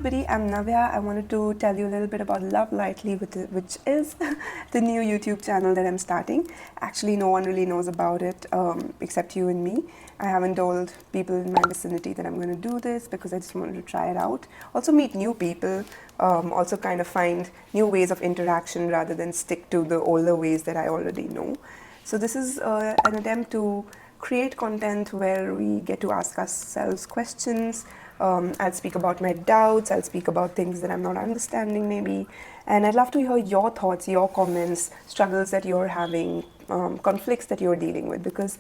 everybody, I'm Navya. I wanted to tell you a little bit about LoveLightly, which is the new YouTube channel that I'm starting. Actually, no one really knows about it except you and me. I haven't told people in my vicinity that I'm going to do this because I just wanted to try it out. Also meet new people, also kind of find new ways of interaction rather than stick to the older ways that I already know. So this is an attempt to create content where we get to ask ourselves questions. I'll speak about my doubts, I'll speak about things that I'm not understanding maybe, and I'd love to hear your thoughts, your comments, struggles that you're having, conflicts that you're dealing with, because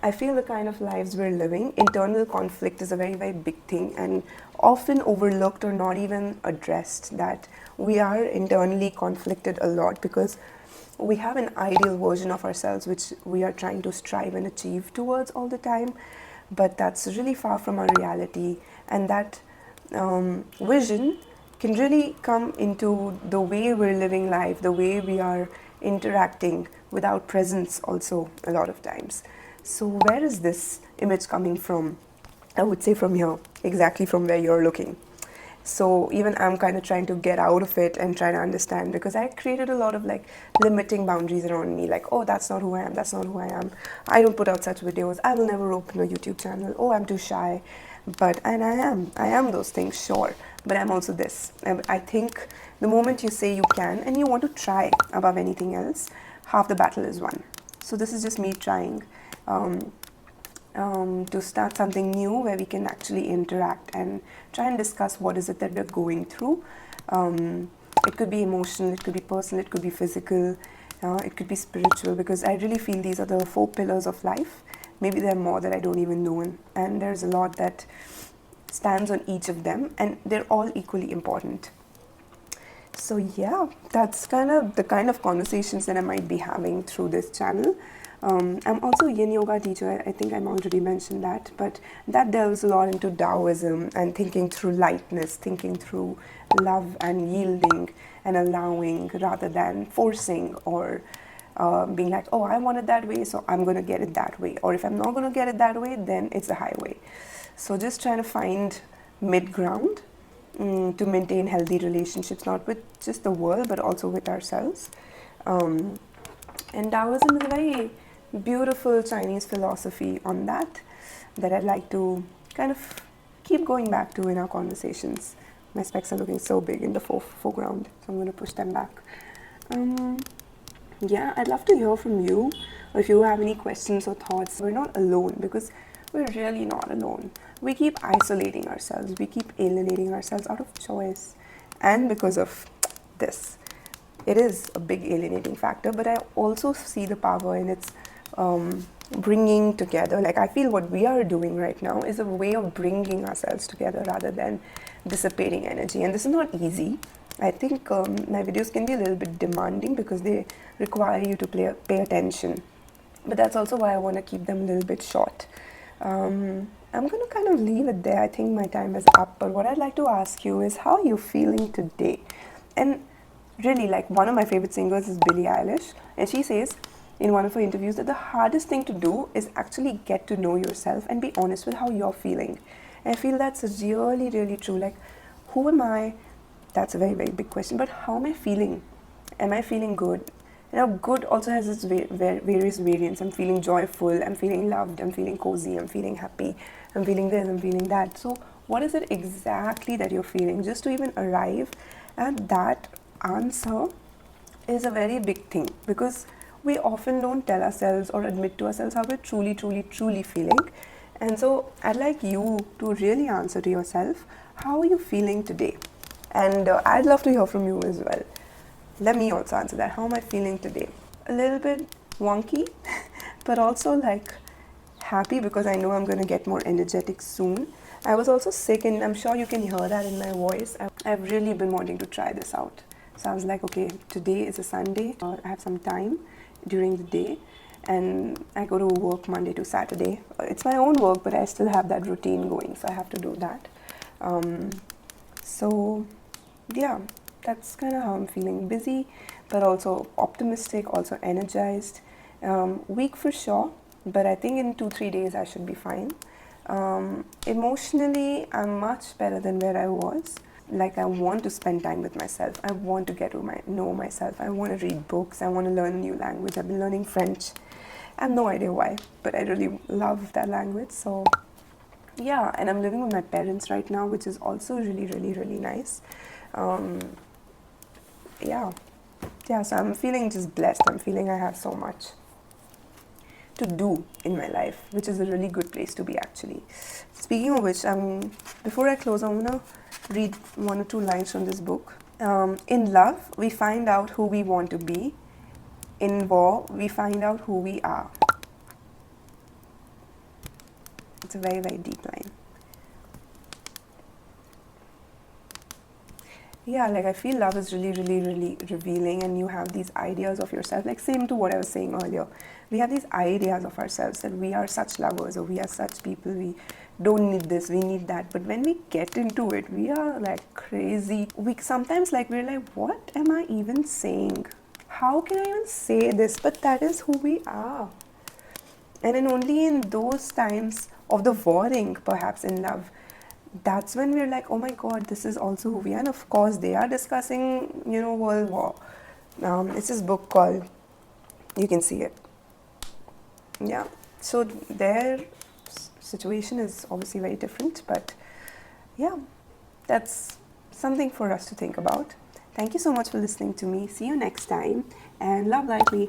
I feel the kind of lives we're living, internal conflict is a very, very big thing and often overlooked or not even addressed, that we are internally conflicted a lot because we have an ideal version of ourselves which we are trying to strive and achieve towards all the time, but that's really far from our reality, and that vision can really come into the way we're living life, the way we are interacting without presence also a lot of times. So where is this image coming from? I would say from here, exactly from where you're looking. So even I'm kind of trying to get out of it and try to understand, because I created a lot of like limiting boundaries around me, like, oh, that's not who I am, that's not who I am, I don't put out such videos, I will never open a YouTube channel, oh, I'm too shy. But and I am those things, sure, but I'm also this. I think the moment you say you can and you want to try above anything else, half the battle is won. So this is just me trying to start something new where we can actually interact and try and discuss what is it that we're going through. It could be emotional, it could be personal, it could be physical, it could be spiritual, because I really feel these are the 4 pillars of life. Maybe there are more that I don't even know, and there's a lot that stands on each of them, and they're all equally important. So yeah, that's kind of the kind of conversations that I might be having through this channel. I'm also a Yin Yoga teacher, I think I already mentioned that, but that delves a lot into Taoism and thinking through lightness, thinking through love and yielding and allowing rather than forcing or being like, oh, I want it that way, so I'm going to get it that way. Or if I'm not going to get it that way, then it's a highway. So just trying to find mid-ground to maintain healthy relationships, not with just the world, but also with ourselves. And Taoism is a very beautiful Chinese philosophy on that I'd like to kind of keep going back to in our conversations. My specs are looking so big in the foreground, so I'm going to push them back. Yeah, I'd love to hear from you, or if you have any questions or thoughts. We're not alone, because we're really not alone. We keep isolating ourselves, we keep alienating ourselves out of choice, and because of this. It is a big alienating factor, but I also see the power in its bringing together. Like, I feel what we are doing right now is a way of bringing ourselves together rather than dissipating energy. And this is not easy. I think my videos can be a little bit demanding because they require you to pay attention. But that's also why I want to keep them a little bit short. I'm going to kind of leave it there. I think my time is up. But what I'd like to ask you is, how are you feeling today? And really, like, one of my favorite singers is Billie Eilish, and she says in one of her interviews that the hardest thing to do is actually get to know yourself and be honest with how you're feeling. And I feel that's really, really true. Like, who am I? That's a very, very big question. But how am I feeling? Am I feeling good? You know, good also has its various variants. I'm feeling joyful, I'm feeling loved, I'm feeling cozy, I'm feeling happy, I'm feeling this, I'm feeling that. So what is it exactly that you're feeling? Just to even arrive at that answer is a very big thing, because we often don't tell ourselves or admit to ourselves how we're truly, truly, truly feeling. And so I'd like you to really answer to yourself, how are you feeling today? And I'd love to hear from you as well. Let me also answer that. How am I feeling today? A little bit wonky, but also like happy, because I know I'm going to get more energetic soon. I was also sick, and I'm sure you can hear that in my voice. I've really been wanting to try this out. So I was like, okay, today is a Sunday. I have some time during the day, and I go to work Monday to Saturday. It's my own work, but I still have that routine going, so I have to do that. So yeah, that's kind of how I'm feeling. Busy, but also optimistic, also energized. Weak for sure, but I think in 2-3 days I should be fine. Emotionally, I'm much better than where I was. Like, I want to spend time with myself. I want to get to know myself. I want to read books. I want to learn a new language. I've been learning French. I have no idea why, but I really love that language. So yeah, and I'm living with my parents right now, which is also really, really, really nice. Um, yeah, yeah. So I'm feeling just blessed. I'm feeling I have so much to do in my life, which is a really good place to be, actually. Speaking of which, before I close, I wanna read one or two lines from this book. In love, we find out who we want to be. In war, we find out who we are. It's a very, very deep line. Yeah, like, I feel love is really, really, really revealing, and you have these ideas of yourself, like, same to what I was saying earlier. We have these ideas of ourselves that we are such lovers, or we are such people, we don't need this, we need that. But when we get into it, we are like crazy. We sometimes, like, we're like, what am I even saying? How can I even say this? But that is who we are. And then only in those times of the warring, perhaps, in love, that's when we're like, oh my god, this is also who we are. And of course, they are discussing, World War. It's this book called, you can see it. Yeah. So their situation is obviously very different, but yeah, that's something for us to think about. Thank you so much for listening to me. See you next time, and love lightly.